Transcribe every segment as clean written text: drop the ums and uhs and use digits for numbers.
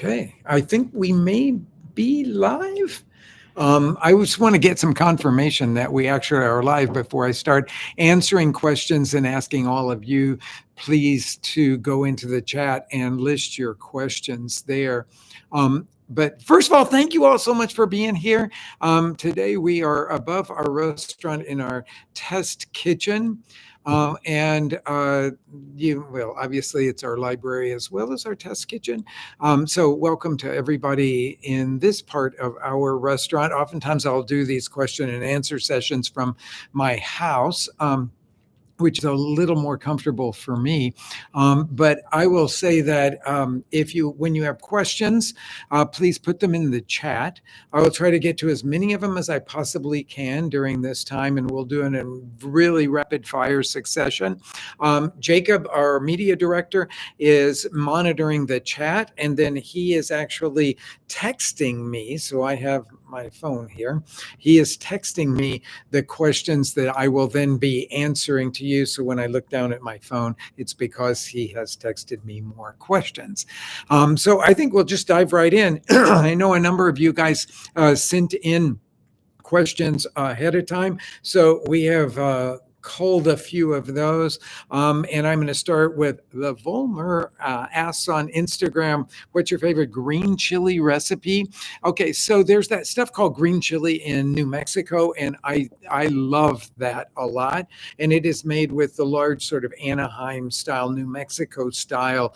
Okay, I think we may be live. I just want to get some confirmation that we actually are live before I start answering questions and asking all of you, please, to go into the chat and list your questions there. But first of all, thank you all so much for being here. Today we are above our restaurant in our test kitchen. Well, obviously, it's our library as well as our test kitchen. So, welcome to everybody in this part of our restaurant. Oftentimes, I'll do these question and answer sessions from my house. Which is a little more comfortable for me. But I will say that when you have questions, please put them in the chat. I will try to get to as many of them as I possibly can during this time, and we'll do it in really rapid fire succession. Jacob, our media director, is monitoring the chat, and then he is actually texting me. So I have my phone here. He is texting me the questions that I will then be answering to you. So when I look down at my phone, it's because he has texted me more questions. So I think we'll just dive right in. I know a number of you guys sent in questions ahead of time. So we have culled a few of those. And I'm going to start with the Volmer asks on Instagram, what's your favorite green chili recipe? Okay, so there's that stuff called green chili in New Mexico, and I love that a lot. And it is made with the large sort of Anaheim style, New Mexico style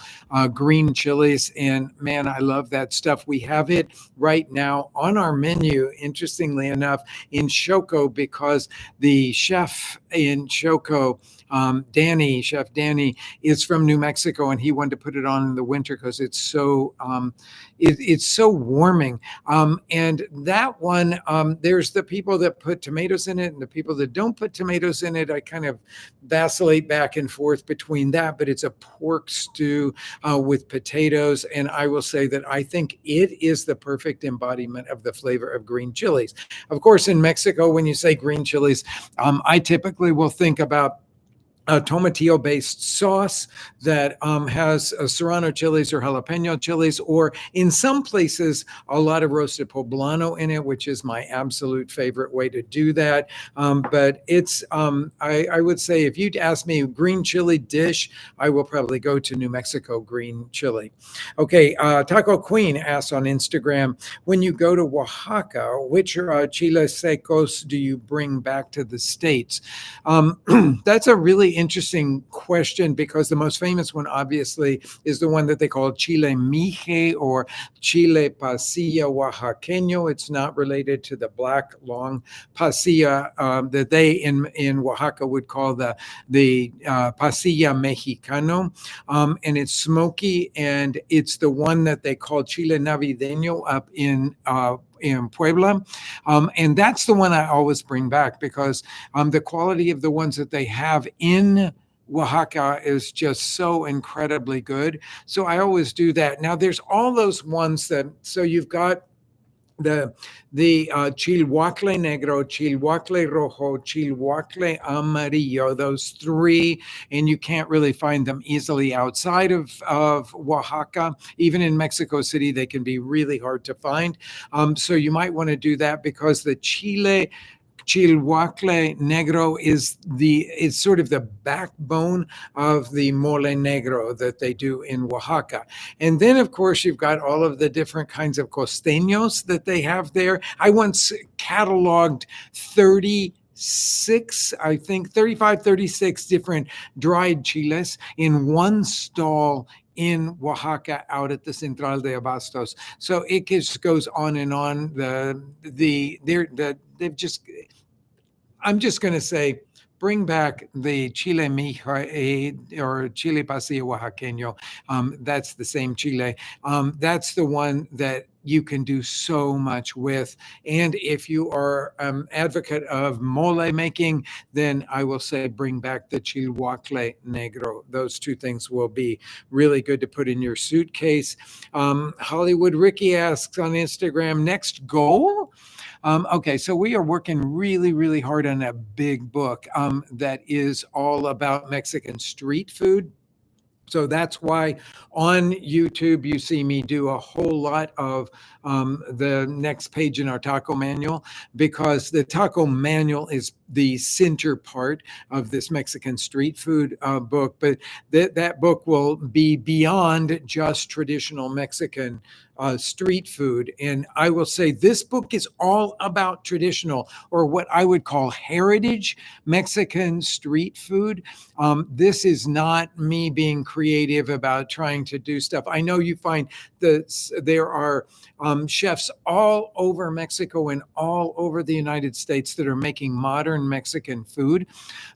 green chilies. And man, I love that stuff. We have it right now on our menu, interestingly enough, in Choco, because the chef in Choco, Chef Danny, is from New Mexico, and he wanted to put it on in the winter because it's so it's so warming. And that one, there's the people that put tomatoes in it and the people that don't put tomatoes in it. I kind of vacillate back and forth between that, but it's a pork stew with potatoes, and I will say that I think it is the perfect embodiment of the flavor of green chilies. Of course, in Mexico, when you say green chilies, I typically will think about a tomatillo-based sauce that has serrano chilies or jalapeno chilies, or in some places, a lot of roasted poblano in it, which is my absolute favorite way to do that. But it's, I would say, if you'd ask me green chili dish, I will probably go to New Mexico green chili. Okay, Taco Queen asks on Instagram, when you go to Oaxaca, which chiles secos do you bring back to the States? That's a really interesting question, because the most famous one obviously is the one that they call chile mije or chile pasilla oaxaqueño. It's not related to the black long pasilla that they in Oaxaca would call the pasilla mexicano, and it's smoky, and it's the one that they call chile navideño up in Puebla. And that's the one I always bring back, because the quality of the ones that they have in Oaxaca is just so incredibly good. So I always do that. Now there's all those ones that, so you've got the chilhuacle negro, chilhuacle rojo, chilhuacle amarillo, those three, and you can't really find them easily outside of Oaxaca. Even in Mexico City, they can be really hard to find. So you might want to do that, because the chilhuacle negro is sort of the backbone of the mole negro that they do in Oaxaca. And then, of course, you've got all of the different kinds of costeños that they have there. I once cataloged 35, 36 different dried chiles in one stall in Oaxaca out at the Central de Abastos. So it just goes on and on. I'm just going to say, bring back the chile mija or chile pasilla oaxaqueño. That's the same chile. That's the one that you can do so much with. And if you are an advocate of mole making, then I will say bring back the chilhuacle negro. Those two things will be really good to put in your suitcase. Hollywood Ricky asks on Instagram, next goal? Okay, so we are working really, really hard on a big book that is all about Mexican street food. So that's why on YouTube you see me do a whole lot of the next page in our taco manual, because the taco manual is the center part of this Mexican street food book. But that book will be beyond just traditional Mexican street food. And I will say this book is all about traditional, or what I would call heritage Mexican street food. This is not me being creative about trying to do stuff. I know you find that there are chefs all over Mexico and all over the United States that are making modern Mexican food.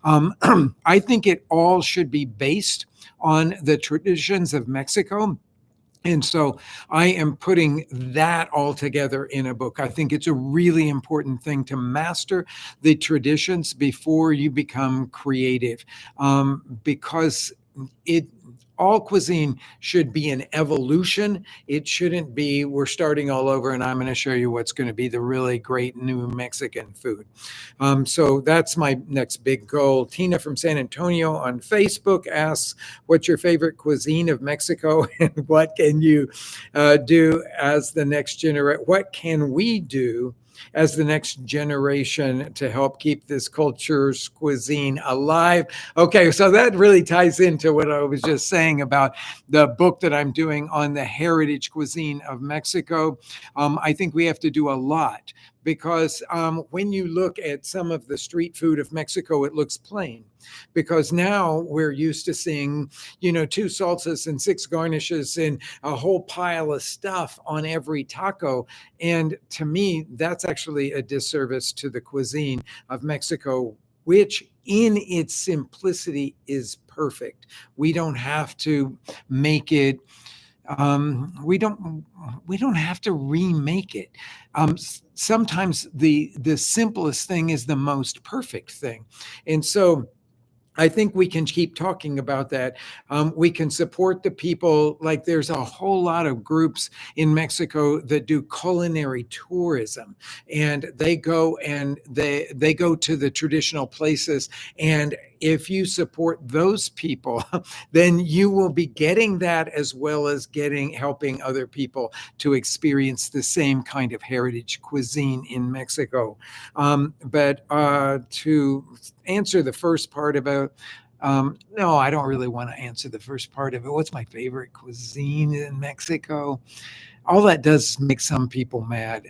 I think it all should be based on the traditions of Mexico. And so I am putting that all together in a book. I think it's a really important thing to master the traditions before you become creative, because it all cuisine should be an evolution. It shouldn't be we're starting all over and I'm going to show you what's going to be the really great new Mexican food. So that's my next big goal. Tina from San Antonio on Facebook asks, what's your favorite cuisine of Mexico and what can you do as the next generation? What can we do as the next generation to help keep this culture's cuisine alive? Okay, so that really ties into what I was just saying about the book that I'm doing on the heritage cuisine of Mexico. I think we have to do a lot, because when you look at some of the street food of Mexico, it looks plain, because now we're used to seeing, two salsas and six garnishes and a whole pile of stuff on every taco. And to me, that's actually a disservice to the cuisine of Mexico, which in its simplicity is perfect. We don't have to make it we don't have to remake it. Sometimes the simplest thing is the most perfect thing. And so I think we can keep talking about that. We can support the people. Like there's a whole lot of groups in Mexico that do culinary tourism, and they go and they go to the traditional places. And if you support those people, then you will be getting that, as well as helping other people to experience the same kind of heritage cuisine in Mexico. But to answer the first part about no, I don't really want to answer the first part of it. What's my favorite cuisine in Mexico? All that does make some people mad.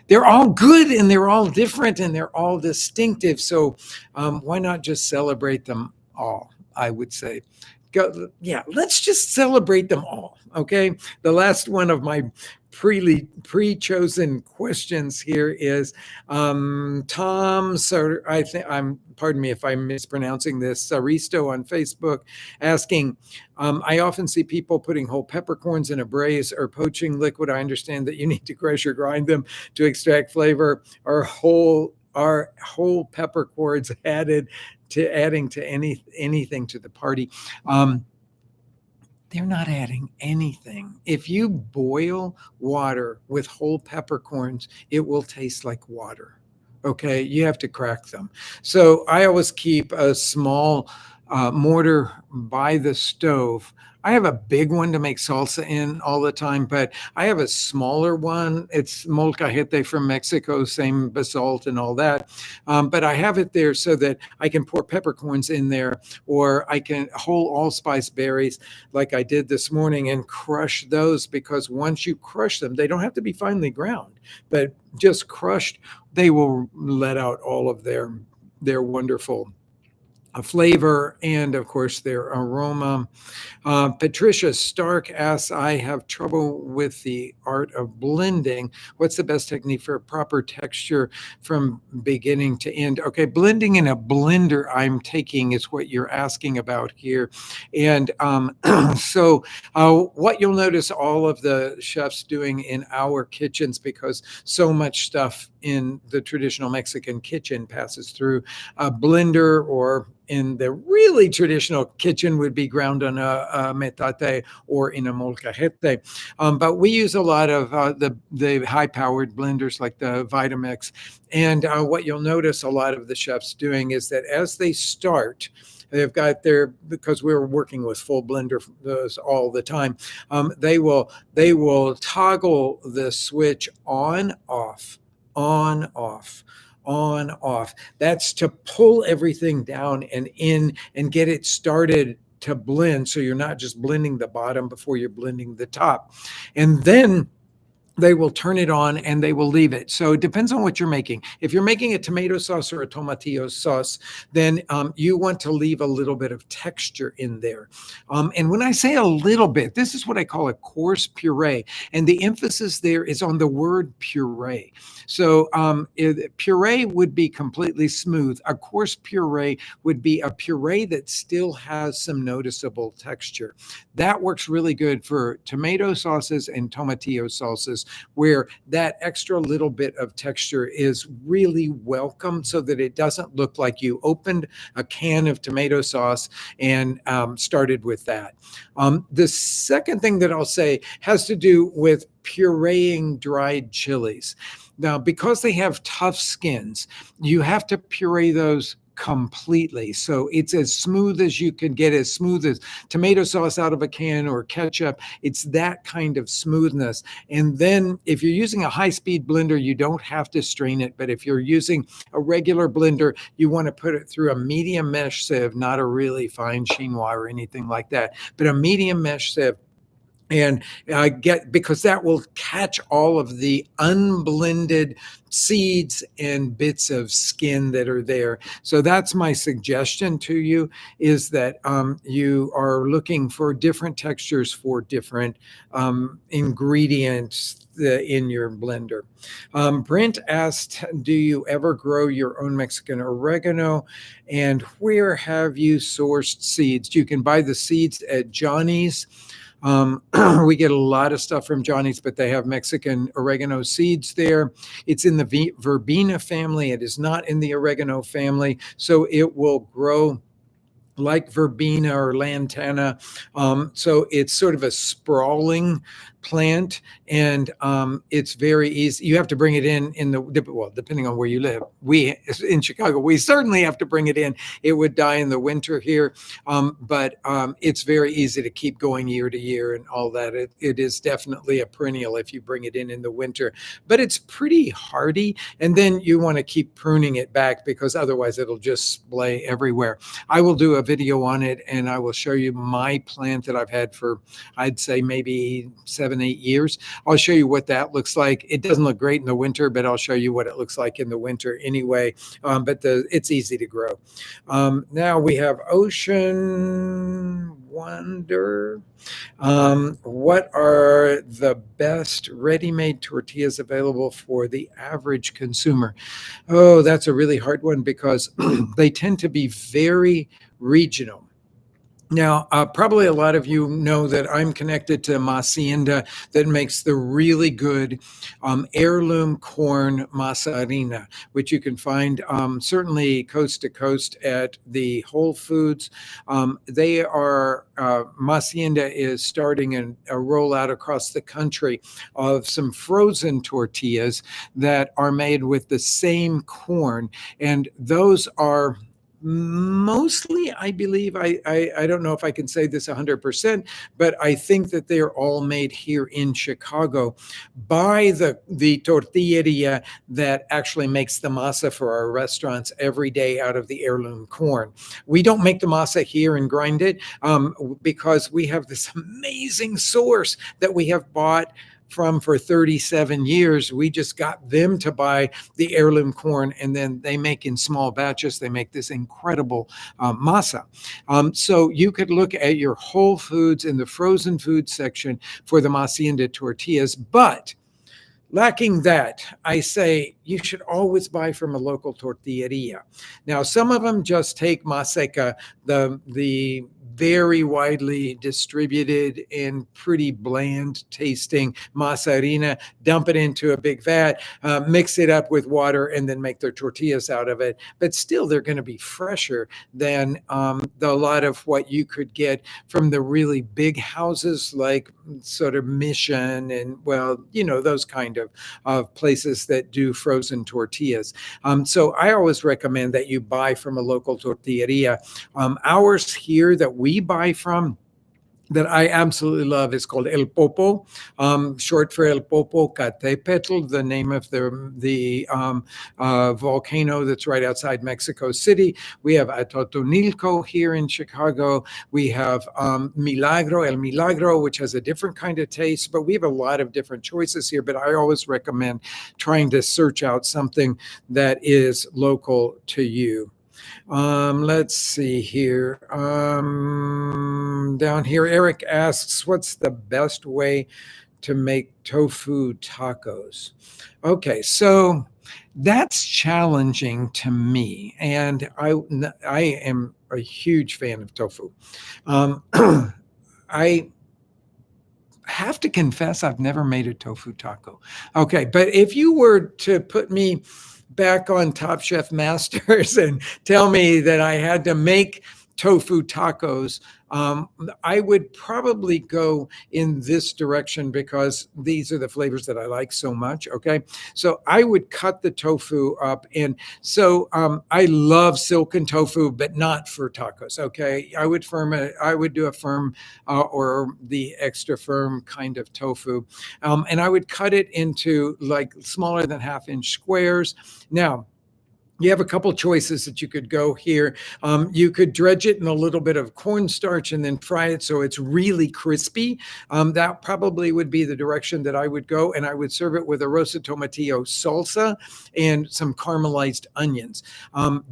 They're all good and they're all different and they're all distinctive. So why not just celebrate them all? I would say. Let's just celebrate them all. Okay. The last one of my pre-chosen questions here is Tom. So I think pardon me if I'm mispronouncing this. Saristo on Facebook asking, I often see people putting whole peppercorns in a braise or poaching liquid. I understand that you need to crush or grind them to extract flavor. Are whole peppercorns adding to anything to the party? They're not adding anything. If you boil water with whole peppercorns, it will taste like water. Okay, you have to crack them. So I always keep a small mortar by the stove. I have a big one to make salsa in all the time, but I have a smaller one. It's molcajete from Mexico, same basalt and all that. But I have it there so that I can pour peppercorns in there, or I can whole allspice berries like I did this morning and crush those, because once you crush them, they don't have to be finely ground, but just crushed, they will let out all of their wonderful flavor and, of course, their aroma. Patricia Stark asks, I have trouble with the art of blending. What's the best technique for a proper texture from beginning to end? Okay, blending in a blender, I'm taking, is what you're asking about here. And so what you'll notice all of the chefs doing in our kitchens, because so much stuff in the traditional Mexican kitchen passes through a blender, or in the really traditional kitchen would be ground on a metate or in a molcajete. But we use a lot of the high-powered blenders like the Vitamix. And what you'll notice a lot of the chefs doing is that as they start, they've got their, because we're working with full blender all the time. They will toggle the switch on, off, on, off, on, off. That's to pull everything down and in and get it started to blend. So you're not just blending the bottom before you're blending the top. And then they will turn it on and they will leave it. So it depends on what you're making. If you're making a tomato sauce or a tomatillo sauce, then you want to leave a little bit of texture in there. And when I say a little bit, this is what I call a coarse puree. And the emphasis there is on the word puree. So puree would be completely smooth. A coarse puree would be a puree that still has some noticeable texture. That works really good for tomato sauces and tomatillo sauces, where that extra little bit of texture is really welcome, so that it doesn't look like you opened a can of tomato sauce and started with that. The second thing that I'll say has to do with pureeing dried chilies. Now, because they have tough skins, you have to puree those completely. So it's as smooth as you can get, as smooth as tomato sauce out of a can or ketchup. It's that kind of smoothness. And then if you're using a high-speed blender, you don't have to strain it. But if you're using a regular blender, you want to put it through a medium mesh sieve, not a really fine chinois or anything like that, but a medium mesh sieve. And because that will catch all of the unblended seeds and bits of skin that are there. So that's my suggestion to you, is that you are looking for different textures for different ingredients in your blender. Brent asked, do you ever grow your own Mexican oregano? And where have you sourced seeds? You can buy the seeds at Johnny's. We get a lot of stuff from Johnny's, but they have Mexican oregano seeds there. It's in the verbena family. It is not in the oregano family. So it will grow like verbena or lantana. So it's sort of a sprawling plant, and it's very easy. You have to bring it in the, well, depending on where you live. We in Chicago, we certainly have to bring it in. It would die in the winter here, but it's very easy to keep going year to year and all that. It is definitely a perennial if you bring it in the winter, but it's pretty hardy. And then you want to keep pruning it back, because otherwise it'll just splay everywhere. I will do a video on it, and I will show you my plant that I've had for, I'd say, maybe 7-8 years. I'll show you what that looks like. It doesn't look great in the winter, but I'll show you what it looks like in the winter anyway. But it's easy to grow. Now we have Ocean Wonder. What are the best ready-made tortillas available for the average consumer? Oh, that's a really hard one, because they tend to be very regional. Now, probably a lot of you know that I'm connected to Hacienda that makes the really good heirloom corn masa harina, which you can find certainly coast to coast at the Whole Foods. Hacienda is starting a rollout across the country of some frozen tortillas that are made with the same corn, and those are mostly, I believe, I don't know if I can say this 100%, but I think that they're all made here in Chicago by the tortilleria that actually makes the masa for our restaurants every day out of the heirloom corn. We don't make the masa here and grind it because we have this amazing source that we have bought from for 37 years. We just got them to buy the heirloom corn, and then they make in small batches. They make this incredible masa. So you could look at your Whole Foods in the frozen food section for the Hacienda tortillas, but lacking that, I say you should always buy from a local tortilleria. Now, some of them just take maseca, the very widely distributed and pretty bland tasting masa harina, dump it into a big vat, mix it up with water, and then make their tortillas out of it. But still, they're going to be fresher than a lot of what you could get from the really big houses like sort of Mission and, well, those kind of places that do frozen tortillas. So I always recommend that you buy from a local tortilleria. Ours here that we buy from, that I absolutely love, is called El Popo, short for El Popocatépetl, the name of the volcano that's right outside Mexico City. We have Atotonilco here in Chicago. We have El Milagro, which has a different kind of taste, but we have a lot of different choices here. But I always recommend trying to search out something that is local to you. Let's see here. Down here, Eric asks, what's the best way to make tofu tacos? Okay, so that's challenging to me, and I am a huge fan of tofu. I have to confess I've never made a tofu taco. Okay, but if you were to put me back on Top Chef Masters and tell me that I had to make tofu tacos, I would probably go in this direction because these are the flavors that I like so much. Okay. So I would cut the tofu up. And so I love silken tofu, but not for tacos. Okay. I would do a firm or the extra firm kind of tofu. And I would cut it into like smaller than half-inch squares. Now, you have a couple choices that you could go here. You could dredge it in a little bit of cornstarch and then fry it so it's really crispy. That probably would be the direction that I would go. And I would serve it with a rosa tomatillo salsa and some caramelized onions.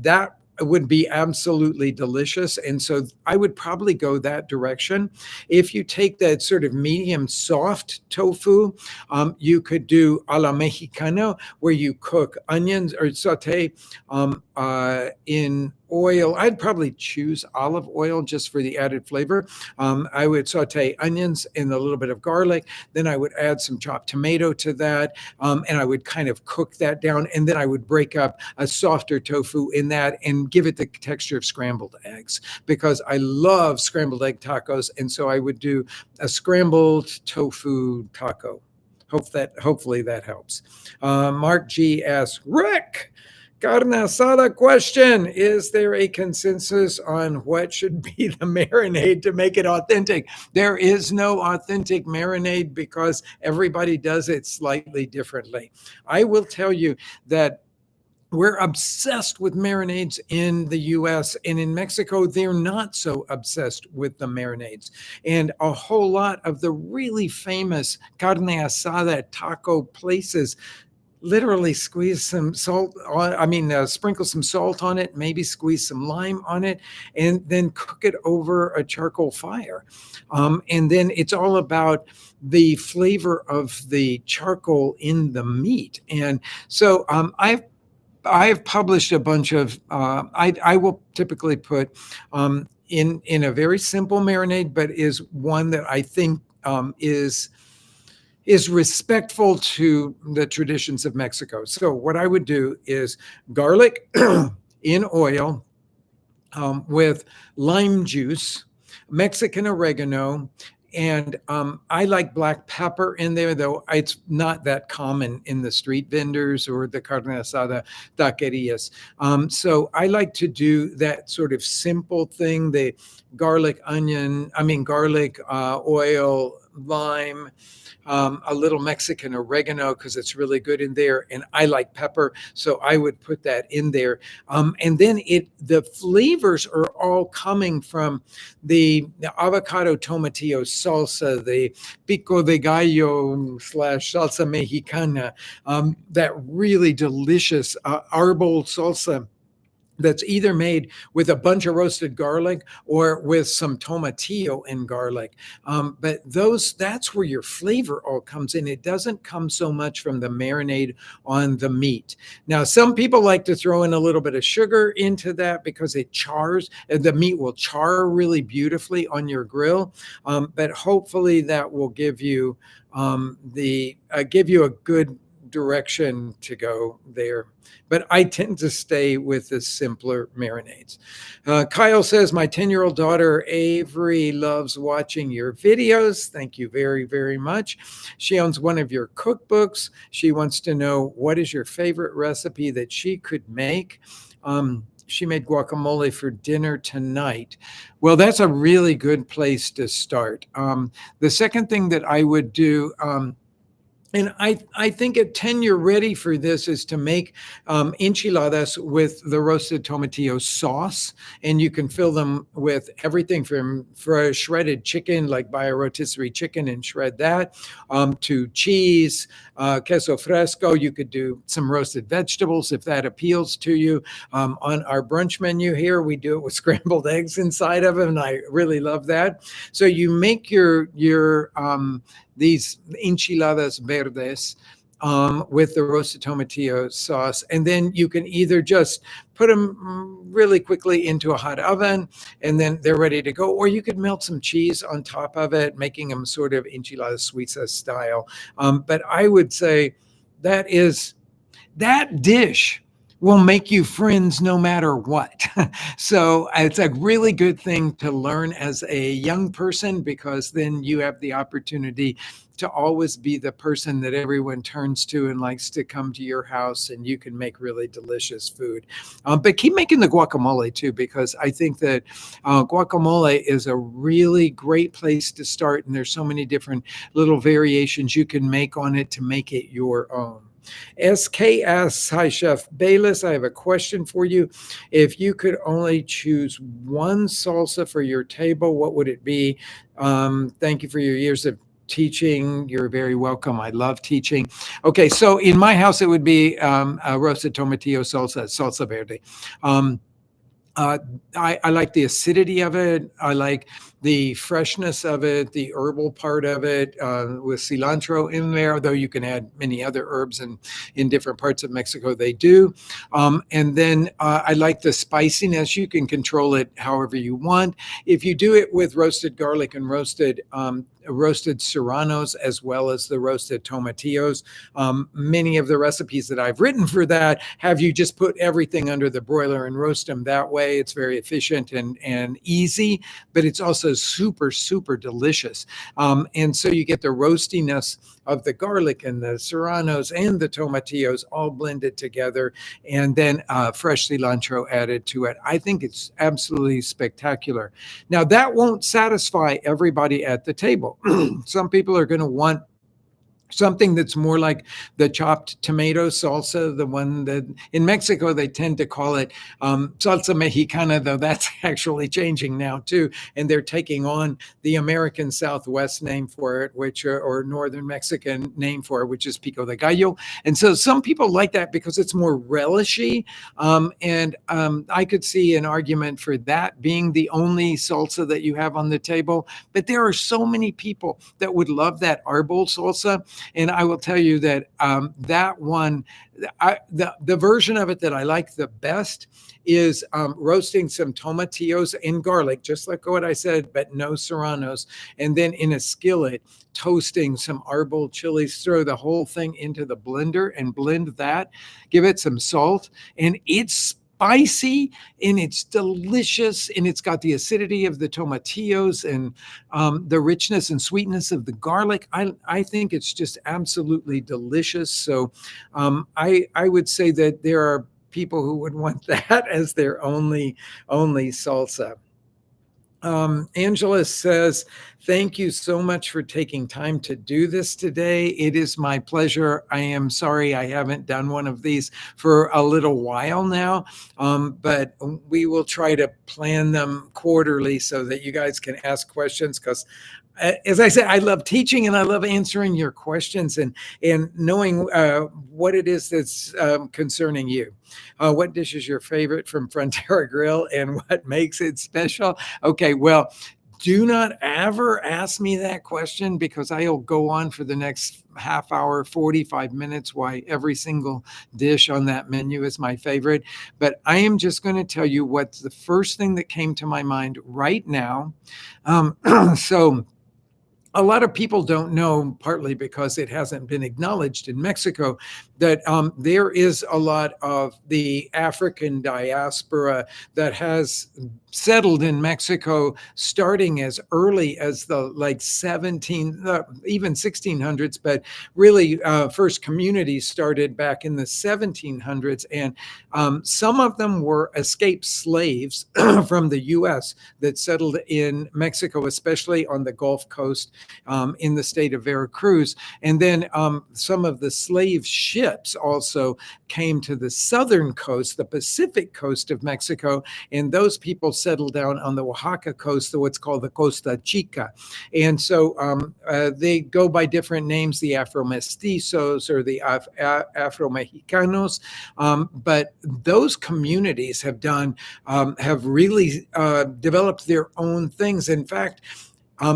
That would be absolutely delicious. And so I would probably go that direction. If you take that sort of medium soft tofu, you could do a la mexicana, where you cook onions or saute in oil. I'd probably choose olive oil just for the added flavor. I would saute onions and a little bit of garlic. Then I would add some chopped tomato to that. And I would kind of cook that down. And then I would break up a softer tofu in that and give it the texture of scrambled eggs, because I love scrambled egg tacos. And so I would do a scrambled tofu taco. Hopefully that helps. Mark G asks, Rick, Carne asada question. Is there a consensus on what should be the marinade to make it authentic? There is no authentic marinade because everybody does it slightly differently. I will tell you that we're obsessed with marinades in the US, and in Mexico, they're not so obsessed with the marinades. And a whole lot of the really famous carne asada taco places literally squeeze some salt on, sprinkle some salt on it, maybe squeeze some lime on it, and then cook it over a charcoal fire. And then it's all about the flavor of the charcoal in the meat. And so I've published a bunch of, I will typically put in a very simple marinade, but is one that I think is respectful to the traditions of Mexico. So what I would do is garlic in oil with lime juice, Mexican oregano, and I like black pepper in there, though it's not that common in the street vendors or the carne asada taquerias. So I like to do that sort of simple thing, the garlic, oil, lime, a little Mexican oregano because it's really good in there. And I like pepper, so I would put that in there. And then the flavors are all coming from the avocado tomatillo salsa, the pico de gallo / salsa mexicana, that really delicious arbol salsa that's either made with a bunch of roasted garlic or with some tomatillo and garlic. But that's where your flavor all comes in. It doesn't come so much from the marinade on the meat. Now, some people like to throw in a little bit of sugar into that because it chars, the meat will char really beautifully on your grill. But hopefully that will give you a good direction to go there. But I tend to stay with the simpler marinades. Kyle says, my 10-year-old daughter Avery loves watching your videos. Thank you very, very much. She owns one of your cookbooks. She wants to know, what is your favorite recipe that she could make? She made guacamole for dinner tonight. Well, that's a really good place to start. The second thing that I would do, and I think at 10 you're ready for this, is to make enchiladas with the roasted tomatillo sauce. And you can fill them with everything from shredded chicken, like buy a rotisserie chicken and shred that, to cheese, queso fresco. You could do some roasted vegetables if that appeals to you. On our brunch menu here, we do it with scrambled eggs inside of it, and I really love that. So you make your these enchiladas verdes with the roasted tomatillo sauce. And then you can either just put them really quickly into a hot oven and then they're ready to go, or you could melt some cheese on top of it, making them sort of enchilada suiza style. But I would say that dish will make you friends no matter what. So it's a really good thing to learn as a young person, because then you have the opportunity to always be the person that everyone turns to and likes to come to your house, and you can make really delicious food. But keep making the guacamole too, because I think that guacamole is a really great place to start, and there's so many different little variations you can make on it to make it your own. SK asks, hi, Chef Bayless, I have a question for you. If you could only choose one salsa for your table, what would it be? Thank you for your years of teaching. You're very welcome. I love teaching. Okay, so in my house, it would be a roasted tomatillo salsa verde. I like the acidity of it. I like the freshness of it, the herbal part of it, with cilantro in there, though you can add many other herbs, and in different parts of Mexico they do. And then I like the spiciness. You can control it however you want. If you do it with roasted garlic and roasted serranos, as well as the roasted tomatillos, many of the recipes that I've written for that have you just put everything under the broiler and roast them that way. It's very efficient and easy, but it's also super, super delicious. And so you get the roastiness of the garlic and the serranos and the tomatillos all blended together, and then fresh cilantro added to it. I think it's absolutely spectacular. Now, that won't satisfy everybody at the table. Some people are going to want something that's more like the chopped tomato salsa, the one that in Mexico they tend to call it salsa mexicana, though that's actually changing now too. And they're taking on the American Southwest name for it, or Northern Mexican name for it, which is pico de gallo. And so some people like that because it's more relishy. And I could see an argument for that being the only salsa that you have on the table. But there are so many people that would love that arbol salsa. And I will tell you that that one, the version of it that I like the best is roasting some tomatillos in garlic, just like what I said, but no serranos. And then in a skillet, toasting some arbol chilies, throw the whole thing into the blender and blend that, give it some salt, and it's spicy and it's delicious, and it's got the acidity of the tomatillos and the richness and sweetness of the garlic. I think it's just absolutely delicious. So I would say that there are people who would want that as their only salsa. Angela says, thank you so much for taking time to do this today. It is my pleasure. I am sorry I haven't done one of these for a little while now, but we will try to plan them quarterly so that you guys can ask questions, because as I said, I love teaching and I love answering your questions and knowing what it is that's concerning you. What dish is your favorite from Frontera Grill and what makes it special? Okay, well, do not ever ask me that question because I'll go on for the next half hour, 45 minutes, why every single dish on that menu is my favorite. But I am just going to tell you what's the first thing that came to my mind right now. Um, so, a lot of people don't know, partly because it hasn't been acknowledged in Mexico, that there is a lot of the African diaspora that has settled in Mexico starting as early as the like even 1600s, but really first communities started back in the 1700s. And some of them were escaped slaves from the US that settled in Mexico, especially on the Gulf Coast in the state of Veracruz. And then some of the slave ships also came to the southern coast, the Pacific coast of Mexico, and those people settled down on the Oaxaca coast, what's called the Costa Chica. And so they go by different names, the Afro-Mestizos or the Afro-Mexicanos. But those communities have really developed their own things. In fact,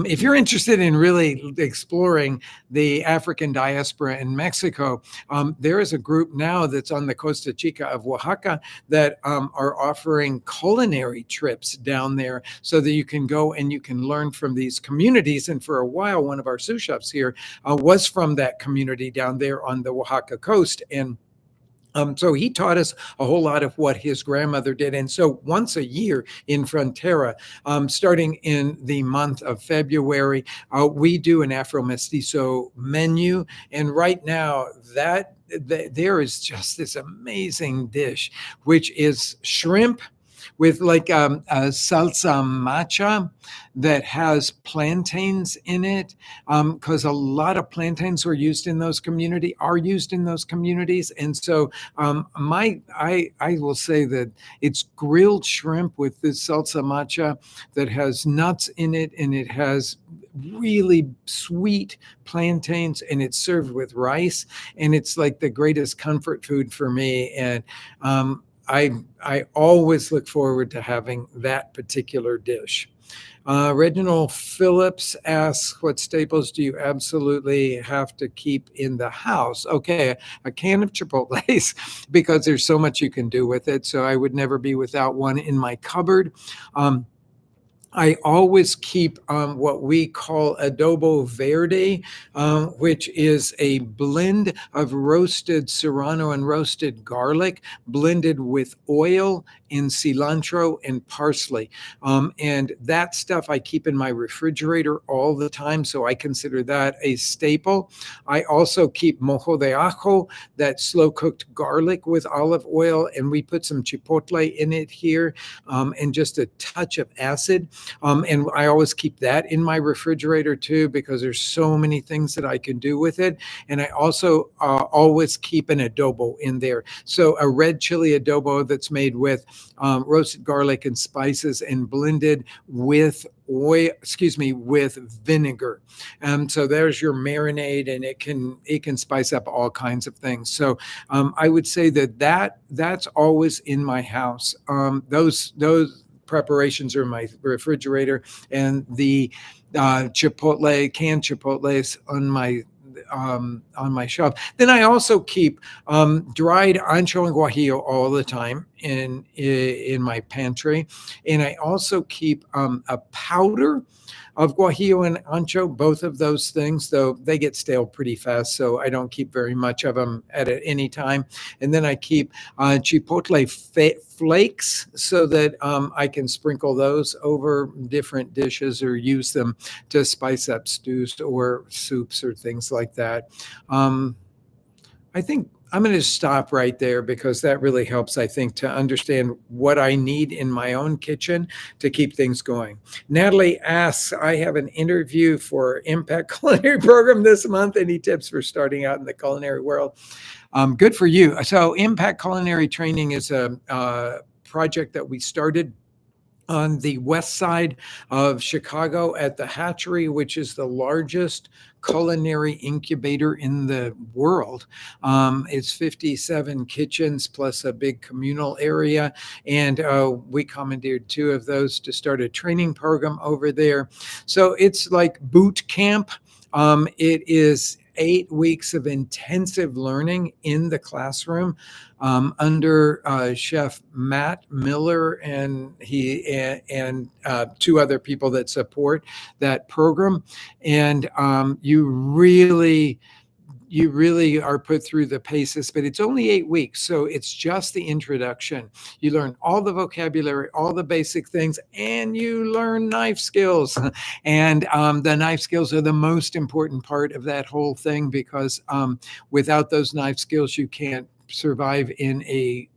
if you're interested in really exploring the African diaspora in Mexico, there is a group now that's on the Costa Chica of Oaxaca that are offering culinary trips down there so that you can go and you can learn from these communities. And for a while, one of our sous chefs here was from that community down there on the Oaxaca coast. And so he taught us a whole lot of what his grandmother did. And so once a year in Frontera, starting in the month of February, we do an Afro-Mestizo menu. And right now, there is just this amazing dish, which is shrimp with like a salsa macha that has plantains in it, because a lot of plantains are used in those communities. And so I will say that it's grilled shrimp with this salsa macha that has nuts in it, and it has really sweet plantains, and it's served with rice, and it's like the greatest comfort food for me. And I always look forward to having that particular dish. Reginald Phillips asks, what staples do you absolutely have to keep in the house? Okay, a can of Chipotles, because there's so much you can do with it. So I would never be without one in my cupboard. I always keep what we call adobo verde, which is a blend of roasted serrano and roasted garlic blended with oil and cilantro and parsley. And that stuff I keep in my refrigerator all the time, so I consider that a staple. I also keep mojo de ajo, that slow-cooked garlic with olive oil, and we put some chipotle in it here, and just a touch of acid. And I always keep that in my refrigerator too, because there's so many things that I can do with it. And I also always keep an adobo in there. So a red chili adobo that's made with roasted garlic and spices and blended with with vinegar. So there's your marinade, and it can spice up all kinds of things. So I would say that's always in my house. Those preparations are in my refrigerator, and the canned chipotles on my shelf. Then I also keep dried ancho and guajillo all the time in my pantry, and I also keep a powder of guajillo and ancho, both of those things, though they get stale pretty fast, so I don't keep very much of them at any time. And then I keep chipotle flakes so that I can sprinkle those over different dishes or use them to spice up stews or soups or things like that. I think I'm going to stop right there because that really helps, I think, to understand what I need in my own kitchen to keep things going. Natalie asks, I have an interview for Impact Culinary Program this month. Any tips for starting out in the culinary world? Good for you. So Impact Culinary Training is a project that we started on the west side of Chicago at the Hatchery, which is the largest culinary incubator in the world. It's 57 kitchens plus a big communal area. And we commandeered two of those to start a training program over there. So it's like boot camp. It is 8 weeks of intensive learning in the classroom under Chef Matt Miller and two other people that support that program. And you really are put through the paces, but it's only 8 weeks. So it's just the introduction. You learn all the vocabulary, all the basic things, and you learn knife skills. And the knife skills are the most important part of that whole thing, because without those knife skills, you can't survive in a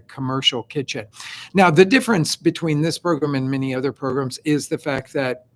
commercial kitchen. Now, the difference between this program and many other programs is the fact that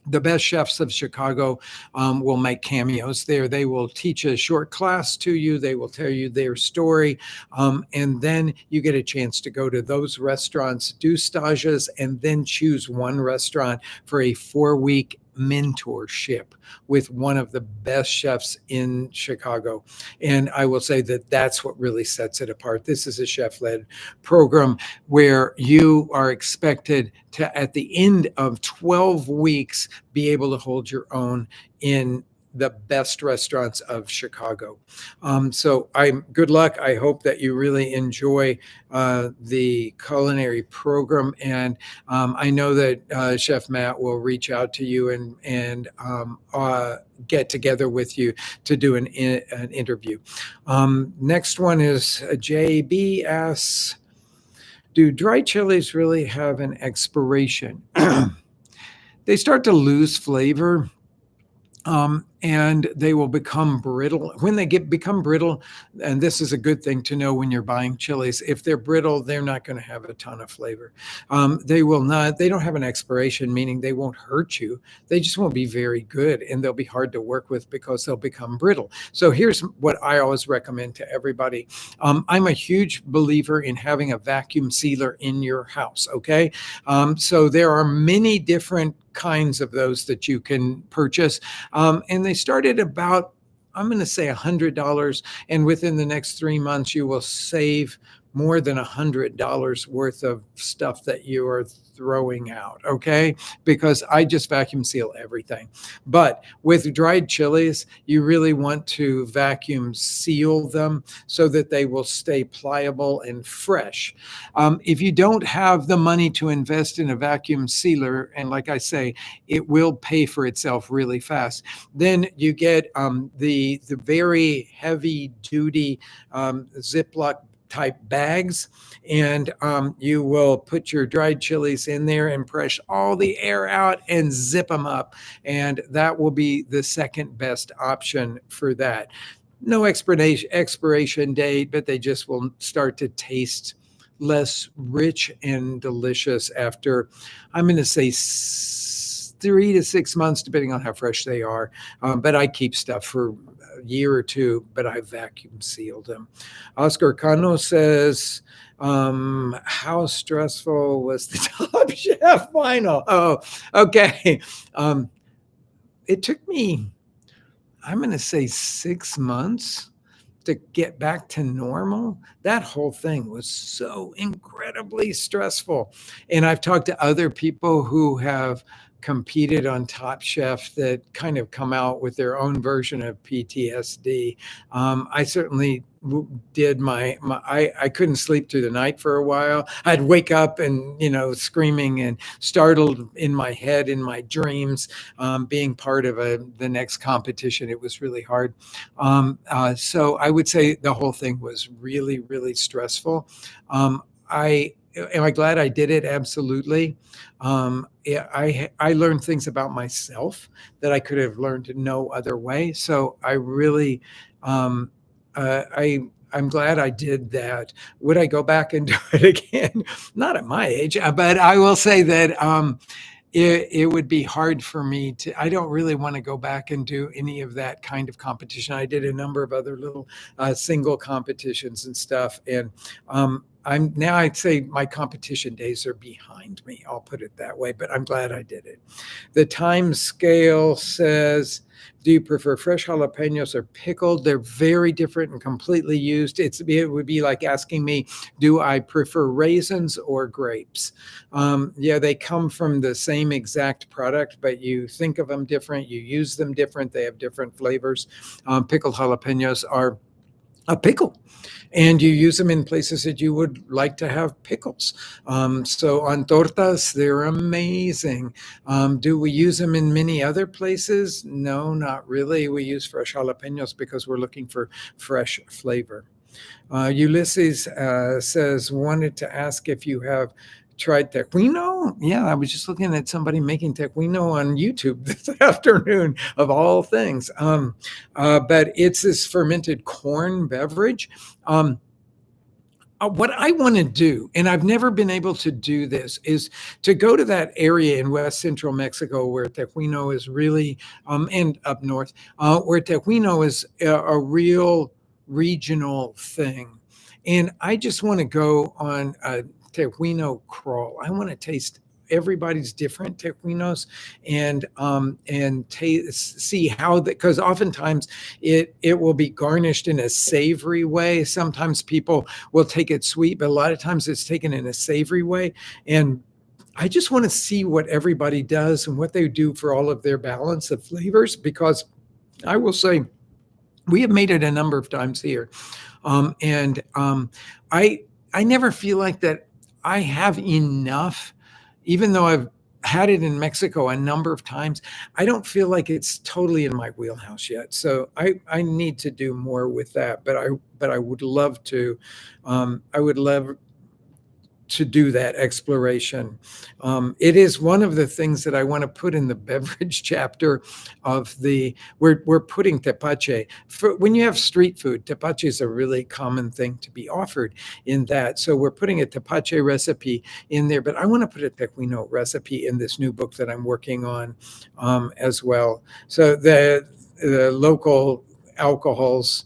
the best chefs of Chicago will make cameos there. They will teach a short class to you. They will tell you their story. And then you get a chance to go to those restaurants, do stages, and then choose one restaurant for a 4-week mentorship with one of the best chefs in Chicago. And I will say that that's what really sets it apart. This is a chef-led program where you are expected to, at the end of 12 weeks, be able to hold your own in the best restaurants of Chicago. So good luck. I hope that you really enjoy the culinary program. And I know that Chef Matt will reach out to you and get together with you to do an interview. Next one is JB asks, do dried chilies really have an expiration? They start to lose flavor. And they will become brittle. When they become brittle, and this is a good thing to know when you're buying chilies, if they're brittle, they're not going to have a ton of flavor. They don't have an expiration, meaning they won't hurt you. They just won't be very good, and they'll be hard to work with because they'll become brittle. So here's what I always recommend to everybody. I'm a huge believer in having a vacuum sealer in your house, okay? So there are many different kinds of those that you can purchase. And they start at about, I'm going to say $100. And within the next 3 months, you will save more than $100 worth of stuff that you are throwing out, okay? Because I just vacuum seal everything. But with dried chilies, you really want to vacuum seal them so that they will stay pliable and fresh. If you don't have the money to invest in a vacuum sealer, and like I say, it will pay for itself really fast, then you get the very heavy duty Ziploc type bags, and you will put your dried chilies in there and press all the air out and zip them up, and that will be the second best option for that. No expiration date, but they just will start to taste less rich and delicious after, I'm going to say, 3 to 6 months, depending on how fresh they are. But I keep stuff for a year or two, but I vacuum sealed them. Oscar Cano says, how stressful was the Top Chef final? Oh, okay. It took me, I'm going to say 6 months to get back to normal. That whole thing was so incredibly stressful. And I've talked to other people who have competed on Top Chef that kind of come out with their own version of PTSD. I certainly did I couldn't sleep through the night for a while. I'd wake up and, screaming and startled in my head, in my dreams, being part of the next competition. It was really hard. So I would say the whole thing was really, really stressful. Am I glad I did it? Absolutely. I learned things about myself that I could have learned no other way. So I really, I'm glad I did that. Would I go back and do it again? Not at my age, but I will say that it would be hard for me to. I don't really want to go back and do any of that kind of competition. I did a number of other little single competitions and stuff, and I'm now, I'd say my competition days are behind me. I'll put it that way, but I'm glad I did it. The time scale says, do you prefer fresh jalapenos or pickled? They're very different and completely used. It would be like asking me, do I prefer raisins or grapes? Yeah, they come from the same exact product, but you think of them different, you use them different, they have different flavors. Pickled jalapenos are a pickle, and you use them in places that you would like to have pickles. So on tortas, they're amazing. Do we use them in many other places? No, not really. We use fresh jalapenos because we're looking for fresh flavor. Ulysses says, wanted to ask if you have tried tequino. Yeah, I was just looking at somebody making tequino on YouTube this afternoon, of all things. But it's this fermented corn beverage. What I want to do, and I've never been able to do this, is to go to that area in West Central Mexico where tequino is really, and up north, where tequino is a real regional thing. And I just want to go on a tequino crawl. I want to taste everybody's different tequinos, and see how that, because oftentimes it will be garnished in a savory way. Sometimes people will take it sweet, but a lot of times it's taken in a savory way. And I just want to see what everybody does and what they do for all of their balance of flavors, because I will say we have made it a number of times here. And I never feel like that I have enough, even though I've had it in Mexico a number of times. I don't feel like it's totally in my wheelhouse yet. So I need to do more with that. But I would love to. I would love to do that exploration. It is one of the things that I want to put in the beverage chapter of the, we're putting tepache. When you have street food, tepache is a really common thing to be offered in that. So we're putting a tepache recipe in there, but I want to put a tequino recipe in this new book that I'm working on as well. So the local alcohols,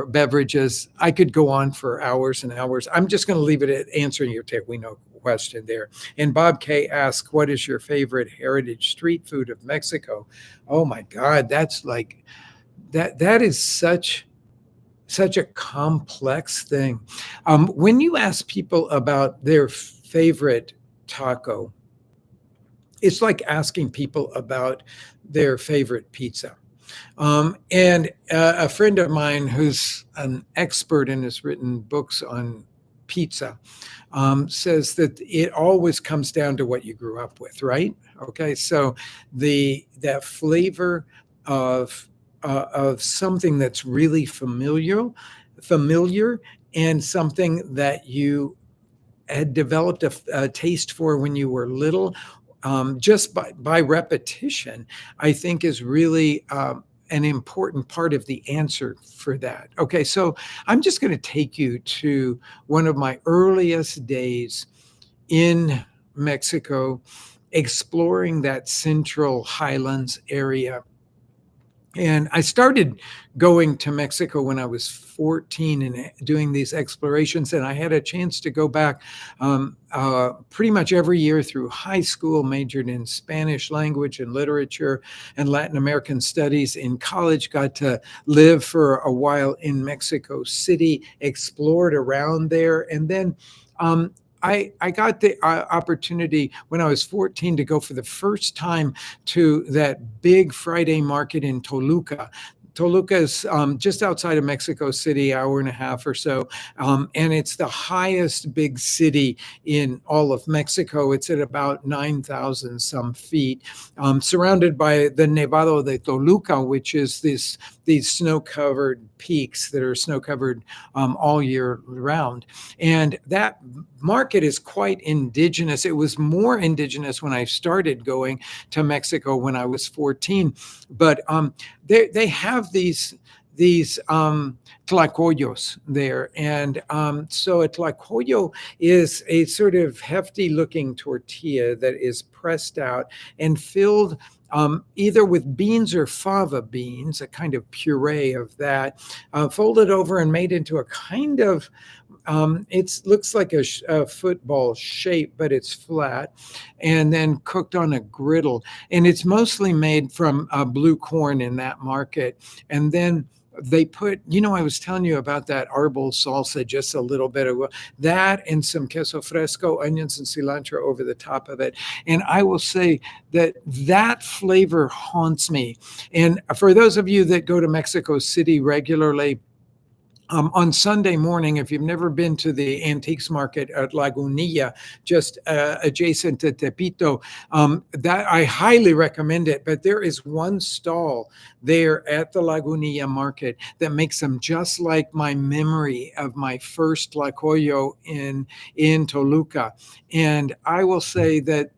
beverages. I could go on for hours and hours. I'm just going to leave it at answering your tequino question there. And Bob K asks, what is your favorite heritage street food of Mexico? Oh my God, that's like that is such a complex thing. When you ask people about their favorite taco, it's like asking people about their favorite pizza. And a friend of mine who's an expert and has written books on pizza says that it always comes down to what you grew up with, right? Okay, so that flavor of something that's really familiar, and something that you had developed a taste for when you were little, just by repetition, I think is really an important part of the answer for that. Okay, so I'm just going to take you to one of my earliest days in Mexico, exploring that central highlands area. And I started going to Mexico when I was 14 and doing these explorations. And I had a chance to go back pretty much every year through high school, majored in Spanish language and literature and Latin American studies. In college, got to live for a while in Mexico City, explored around there. And then I got the opportunity when I was 14 to go for the first time to that big Friday market in Toluca. Toluca is just outside of Mexico City, hour and a half or so. And it's the highest big city in all of Mexico. It's at about 9,000 some feet, surrounded by the Nevado de Toluca, which is these snow-covered peaks that are snow-covered all year round. And that market is quite indigenous. It was more indigenous when I started going to Mexico when I was 14. But they have these these tlacoyos there. And so a tlacoyo is a sort of hefty looking tortilla that is pressed out and filled either with beans or fava beans, a kind of puree of that, folded over and made into a kind of it looks like a football shape, but it's flat, and then cooked on a griddle. And it's mostly made from blue corn in that market. And then they put, I was telling you about that arbol salsa, just a little bit of that and some queso fresco, onions and cilantro over the top of it. And I will say that that flavor haunts me. And for those of you that go to Mexico City regularly, on Sunday morning, if you've never been to the antiques market at Lagunilla, just adjacent to Tepito, that I highly recommend it. But there is one stall there at the Lagunilla market that makes them just like my memory of my first tlacoyo in Toluca. And I will say that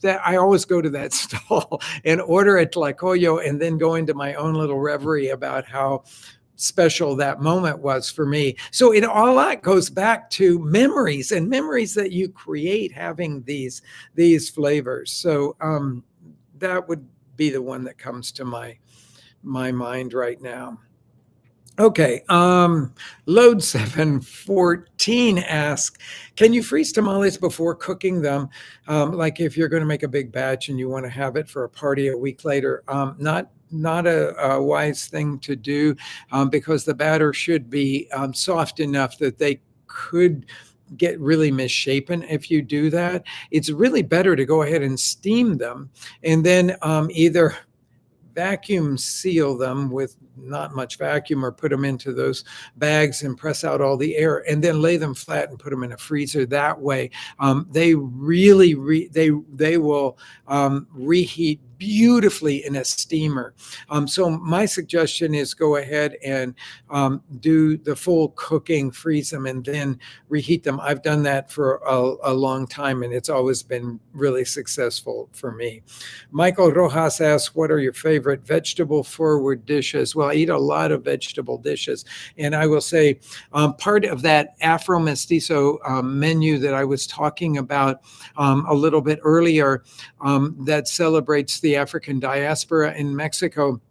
I always go to that stall and order a tlacoyo and then go into my own little reverie about how special that moment was for me. So all that goes back to memories and memories that you create having these flavors. So that would be the one that comes to my mind right now. Okay, Load 714 asks, can you freeze tamales before cooking them? Like if you're going to make a big batch and you want to have it for a party a week later, not a wise thing to do, because the batter should be soft enough that they could get really misshapen if you do that. It's really better to go ahead and steam them and then either vacuum seal them with not much vacuum or put them into those bags and press out all the air and then lay them flat and put them in a freezer. That way they really they will reheat beautifully in a steamer. So my suggestion is go ahead and do the full cooking, freeze them, and then reheat them. I've done that for a long time, and it's always been really successful for me. Michael Rojas asks, what are your favorite vegetable-forward dishes? Well, I eat a lot of vegetable dishes, and I will say part of that Afro-Mestizo menu that I was talking about a little bit earlier that celebrates the African diaspora in Mexico.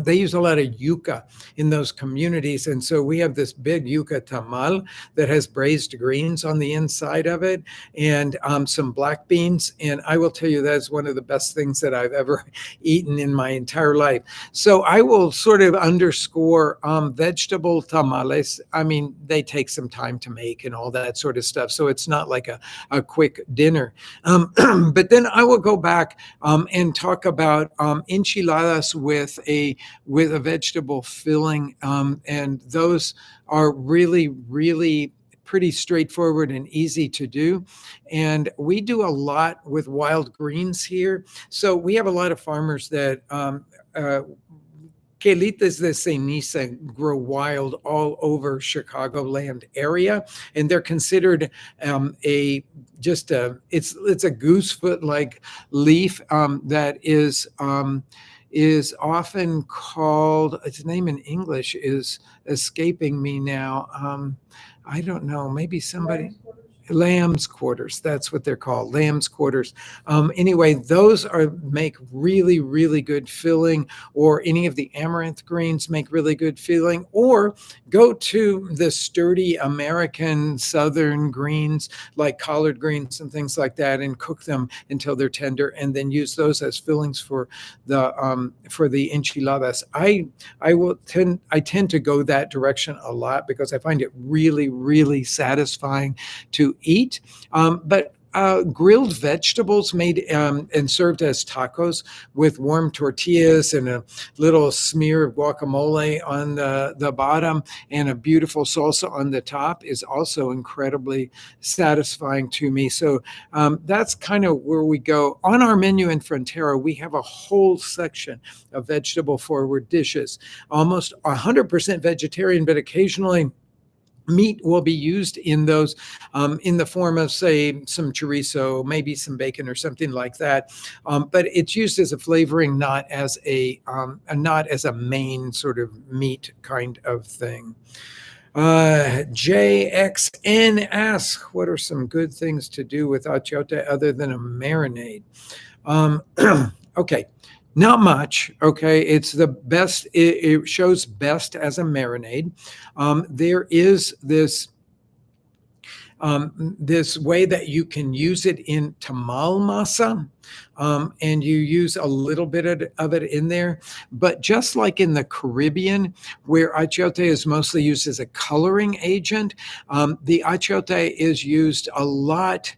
They use a lot of yuca in those communities. And so we have this big yuca tamal that has braised greens on the inside of it and some black beans. And I will tell you, that's one of the best things that I've ever eaten in my entire life. So I will sort of underscore vegetable tamales. I mean, they take some time to make and all that sort of stuff. So it's not like a quick dinner. But then I will go back and talk about enchiladas with a vegetable filling, and those are really pretty straightforward and easy to do. And we do a lot with wild greens here. So we have a lot of farmers that quelites de ceniza grow wild all over Chicagoland area, and they're considered it's a goosefoot like leaf that is often called, its name in English is escaping me now. I don't know, maybe somebody. Lamb's quarters, that's what they're called, lamb's quarters. Anyway, those make really good filling, or any of the amaranth greens make really good filling, or go to the sturdy American southern greens like collard greens and things like that and cook them until they're tender, and then use those as fillings for the enchiladas. I tend to go that direction a lot because I find it really satisfying to eat. But grilled vegetables made and served as tacos with warm tortillas and a little smear of guacamole on the bottom and a beautiful salsa on the top is also incredibly satisfying to me. So that's kind of where we go. On our menu in Frontera, we have a whole section of vegetable forward dishes, almost 100% vegetarian, but occasionally meat will be used in those in the form of, say, some chorizo, maybe some bacon or something like that. But it's used as a flavoring, not as a main sort of meat kind of thing. JXN asks, what are some good things to do with achiote other than a marinade? Um, okay, not much. Okay, it's the best. It shows best as a marinade. There is this way that you can use it in tamal masa, and you use a little bit of it in there. But just like in the Caribbean, where achiote is mostly used as a coloring agent, the achiote is used a lot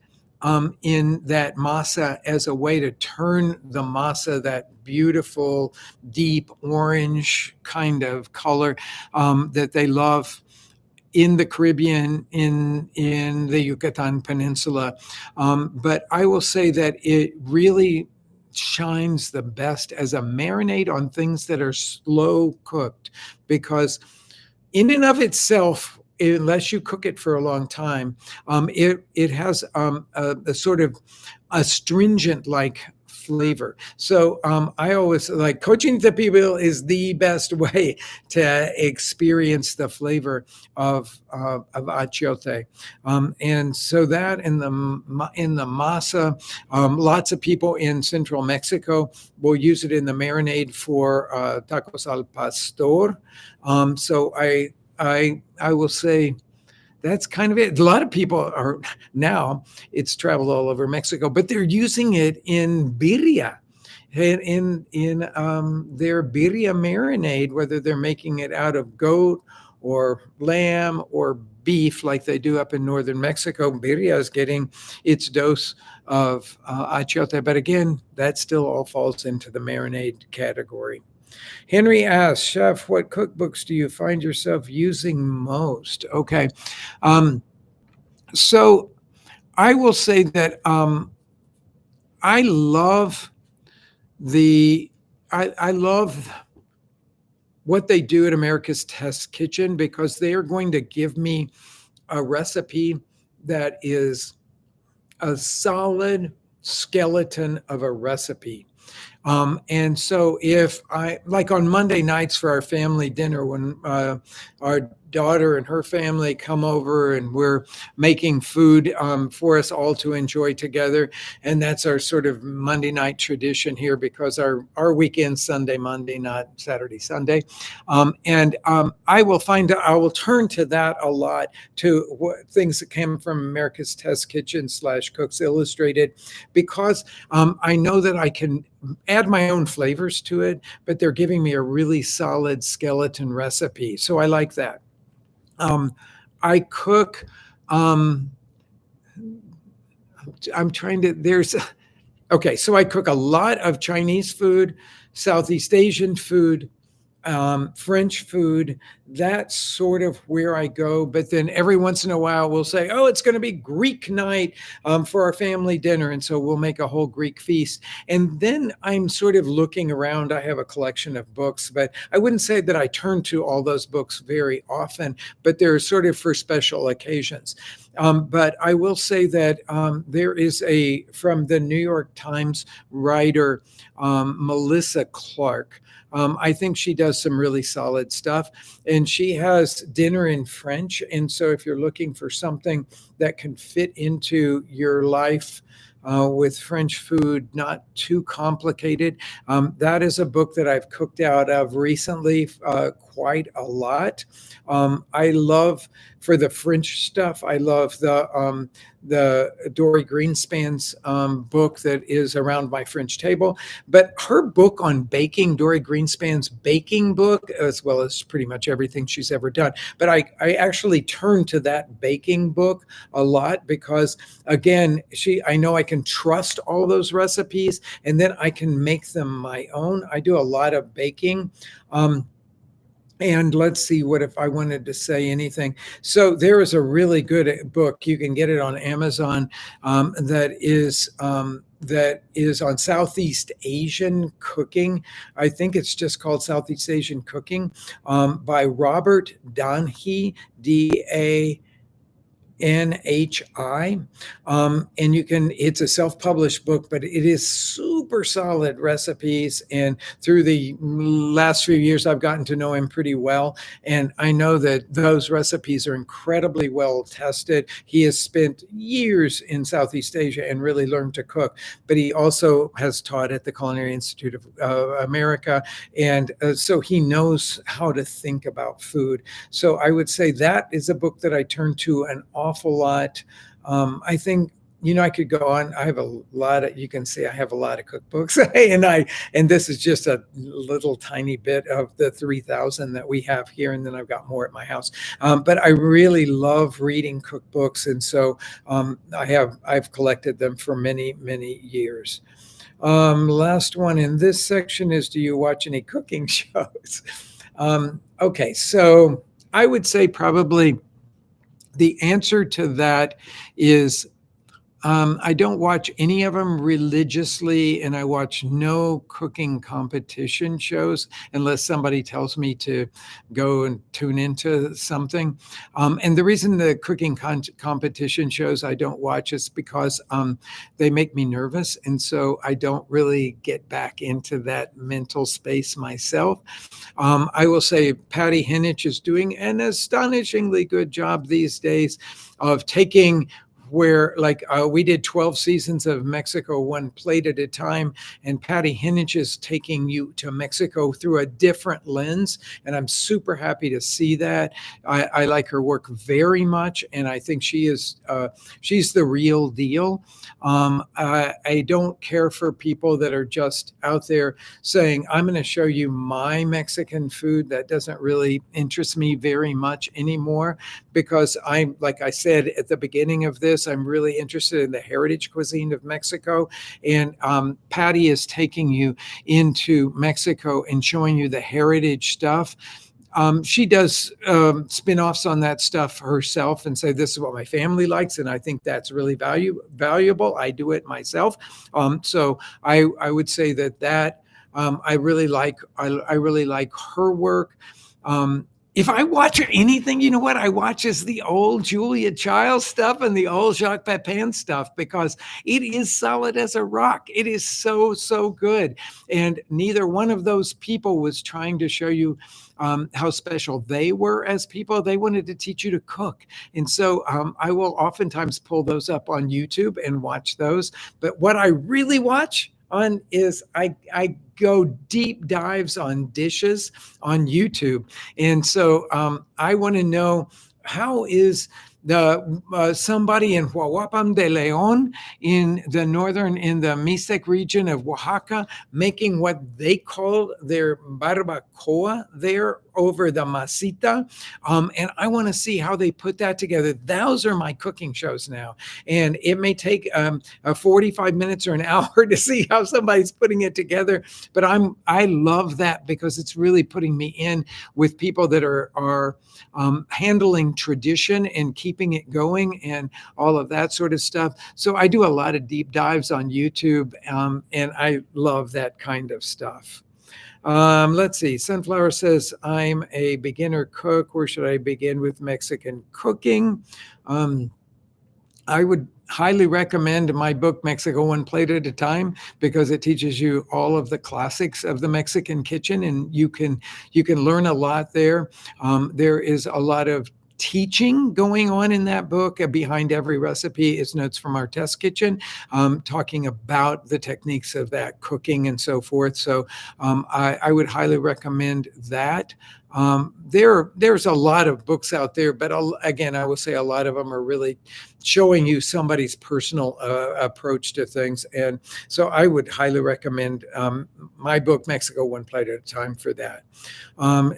in that masa as a way to turn the masa, that beautiful, deep orange kind of color that they love in the Caribbean, in the Yucatan Peninsula. But I will say that it really shines the best as a marinade on things that are slow cooked, because in and of itself, unless you cook it for a long time, it has a sort of astringent like flavor. So I always like coaching the people is the best way to experience the flavor of achiote. And so that in the masa, lots of people in central Mexico will use it in the marinade for tacos al pastor. So I will say that's kind of it. A lot of people are now, it's traveled all over Mexico, but they're using it in birria, in their birria marinade, whether they're making it out of goat or lamb or beef like they do up in northern Mexico. Birria is getting its dose of achiote, but again, that still all falls into the marinade category. Henry asks, Chef, what cookbooks do you find yourself using most? Okay. Um, so I will say that I love the I love what they do at America's Test Kitchen, because they are going to give me a recipe that is a solid skeleton of a recipe. And so if I, like on Monday nights for our family dinner, when our daughter and her family come over and we're making food for us all to enjoy together. And that's our sort of Monday night tradition here, because our weekend Sunday, Monday, not Saturday, Sunday. I will turn to that a lot, to things that came from America's Test Kitchen / Cooks Illustrated, because I know that I can add my own flavors to it, but they're giving me a really solid skeleton recipe. So I like that. I cook, I'm trying to, okay, so I cook a lot of Chinese food, Southeast Asian food, French food. That's sort of where I go. But then every once in a while, we'll say, oh, it's going to be Greek night for our family dinner. And so we'll make a whole Greek feast. And then I'm sort of looking around. I have a collection of books, but I wouldn't say that I turn to all those books very often, but they're sort of for special occasions. But I will say that there is from the New York Times writer, Melissa Clark. I think she does some really solid stuff, and she has dinner in French. And so if you're looking for something that can fit into your life with French food, not too complicated, that is a book that I've cooked out of recently quite a lot. I love, for the French stuff, I love the Dory Greenspan's book that is around my French table. But her book on baking, Dory Greenspan's baking book, as well as pretty much everything she's ever done. But I actually turn to that baking book a lot, because again, I know I can trust all those recipes, and then I can make them my own. I do a lot of baking. And let's see what if I wanted to say anything. So there is a really good book. You can get it on Amazon that is on Southeast Asian cooking. I think it's just called Southeast Asian Cooking by Robert Danhi, DANHI. And it's a self-published book, but it is super solid recipes. And through the last few years, I've gotten to know him pretty well. And I know that those recipes are incredibly well tested. He has spent years in Southeast Asia and really learned to cook, but he also has taught at the Culinary Institute of America. And so he knows how to think about food. So I would say that is a book that I turn to an awful lot. I think, I could go on. I have a lot of, you can see I have a lot of cookbooks and this is just a little tiny bit of the 3,000 that we have here. And then I've got more at my house. But I really love reading cookbooks. And so I've collected them for many, many years. Last one in this section is, do you watch any cooking shows? Okay, so I would say probably the answer to that is I don't watch any of them religiously, and I watch no cooking competition shows unless somebody tells me to go and tune into something. And the reason the cooking competition shows I don't watch is because they make me nervous. And so I don't really get back into that mental space myself. I will say Patty Henich is doing an astonishingly good job these days of taking where we did 12 seasons of Mexico, one plate at a time. And Patty Henich is taking you to Mexico through a different lens. And I'm super happy to see that. I like her work very much. And I think she's the real deal. I don't care for people that are just out there saying, I'm going to show you my Mexican food. That doesn't really interest me very much anymore, because like I said at the beginning of this, I'm really interested in the heritage cuisine of Mexico. And Patty is taking you into Mexico and showing you the heritage stuff. She does spin-offs on that stuff herself and say, this is what my family likes. And I think that's really valuable. I do it myself. So I would say that I really like her work. If I watch anything, you know what I watch is the old Julia Childs stuff and the old Jacques Pepin stuff, because it is solid as a rock. It is so, so good. And neither one of those people was trying to show you how special they were as people. They wanted to teach you to cook. And so I will oftentimes pull those up on YouTube and watch those. But what I really watch on is I go deep dives on dishes on YouTube. And so I want to know, how is somebody in Huahuapan de Leon in the Mixtec region of Oaxaca making what they call their barbacoa there over the masita. And I want to see how they put that together. Those are my cooking shows now. And it may take 45 minutes or an hour to see how somebody's putting it together. But I love that, because it's really putting me in with people that are handling tradition and keeping it going and all of that sort of stuff. So I do a lot of deep dives on YouTube, and I love that kind of stuff. Let's see. Sunflower says, I'm a beginner cook. Where should I begin with Mexican cooking? I would highly recommend my book, Mexico One Plate at a Time, because it teaches you all of the classics of the Mexican kitchen, and you can learn a lot there. There is a lot of teaching going on in that book. Behind every recipe is notes from our test kitchen, talking about the techniques of that cooking and so forth. So I would highly recommend that. There's a lot of books out there, but again, I will say a lot of them are really showing you somebody's personal approach to things. And so I would highly recommend my book, Mexico One Plate at a Time, for that.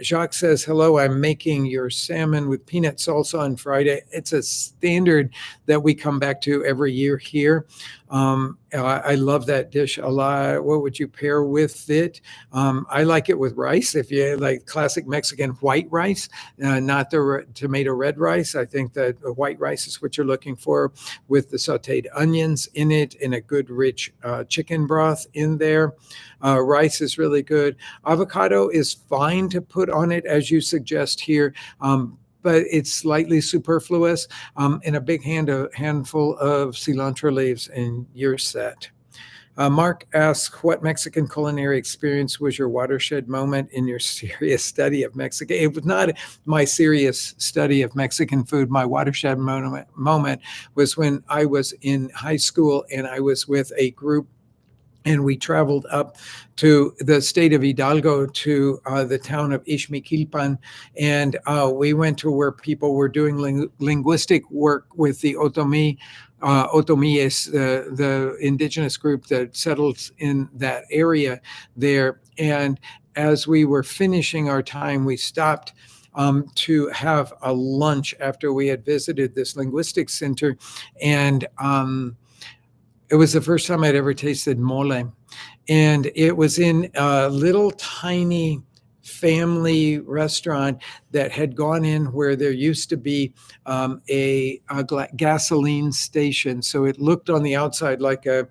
Jacques says, hello, I'm making your salmon with peanut salsa on Friday. It's a standard that we come back to every year here. I love that dish a lot. What would you pair with it? I like it with rice. If you like classic Mexican Mexican white rice, not the tomato red rice. I think that the white rice is what you're looking for, with the sauteed onions in it and a good rich chicken broth in there. Rice is really good. Avocado is fine to put on it, as you suggest here. But it's slightly superfluous, and a big handful of cilantro leaves, and you're set. Mark asks, what Mexican culinary experience was your watershed moment in your serious study of Mexican? It was not my serious study of Mexican food. My watershed moment was when I was in high school and I was with a group, and we traveled up to the state of Hidalgo, to the town of Ixmiquilpan, and we went to where people were doing linguistic work with the Otomies, the indigenous group that settled in that area there. And as we were finishing our time, we stopped to have a lunch after we had visited this linguistic center, and it was the first time I'd ever tasted mole. And it was in a little tiny family restaurant that had gone in where there used to be a gasoline station. So it looked on the outside like a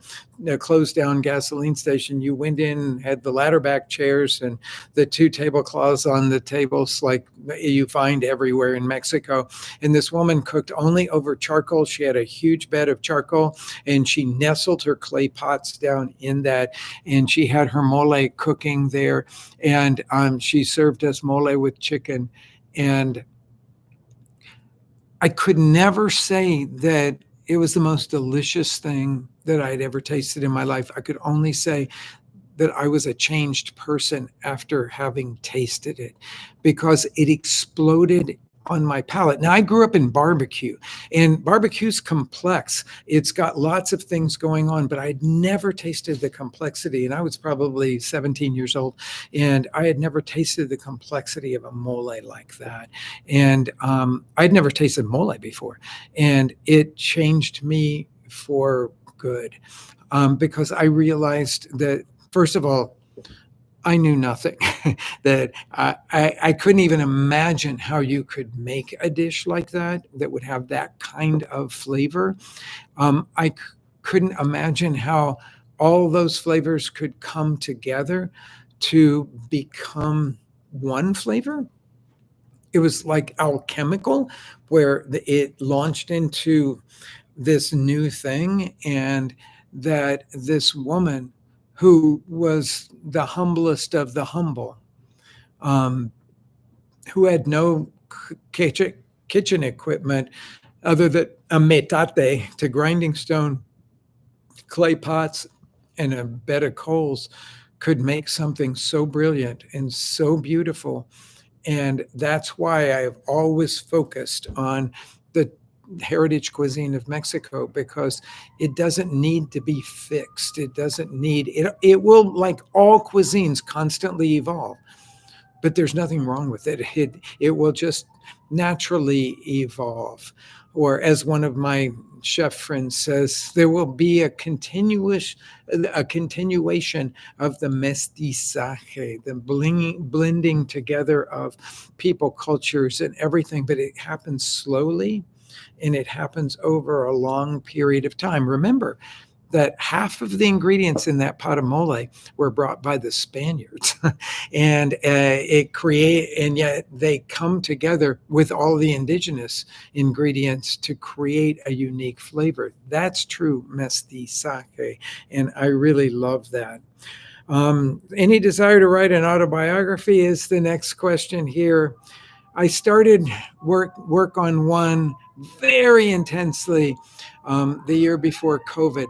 closed down gasoline station. You went in, had the ladder back chairs and the two tablecloths on the tables like you find everywhere in Mexico. And this woman cooked only over charcoal. She had a huge bed of charcoal, and she nestled her clay pots down in that. And she had her mole cooking there. And she served us mole with chicken. And I could never say that it was the most delicious thing that I'd ever tasted in my life. I could only say that I was a changed person after having tasted it, because it exploded on my palate. Now, I grew up in barbecue, and barbecue's complex. It's got lots of things going on, but I'd never tasted the complexity. And I was probably 17 years old, and I had never tasted the complexity of a mole like that. And I'd never tasted mole before, and it changed me for good, because I realized that, first of all, I knew nothing, that I couldn't even imagine how you could make a dish like that would have that kind of flavor. Couldn't imagine how all those flavors could come together to become one flavor. It was like alchemical, where it launched into this new thing, and that this woman, who was the humblest of the humble, who had no kitchen equipment other than a metate, to grinding stone, clay pots, and a bed of coals, could make something so brilliant and so beautiful. And that's why I've always focused on the heritage cuisine of Mexico, because it doesn't need to be fixed. It doesn't need it. It will, like all cuisines, constantly evolve, but there's nothing wrong with it. It will just naturally evolve. Or as one of my chef friends says, there will be a continuation of the mestizaje, the blending together of people, cultures, and everything, but it happens slowly, and it happens over a long period of time. Remember that half of the ingredients in that pot of mole were brought by the Spaniards, and and yet they come together with all the indigenous ingredients to create a unique flavor. That's true mestizaje, and I really love that. Any desire to write an autobiography is the next question here. I started work on one very intensely the year before COVID,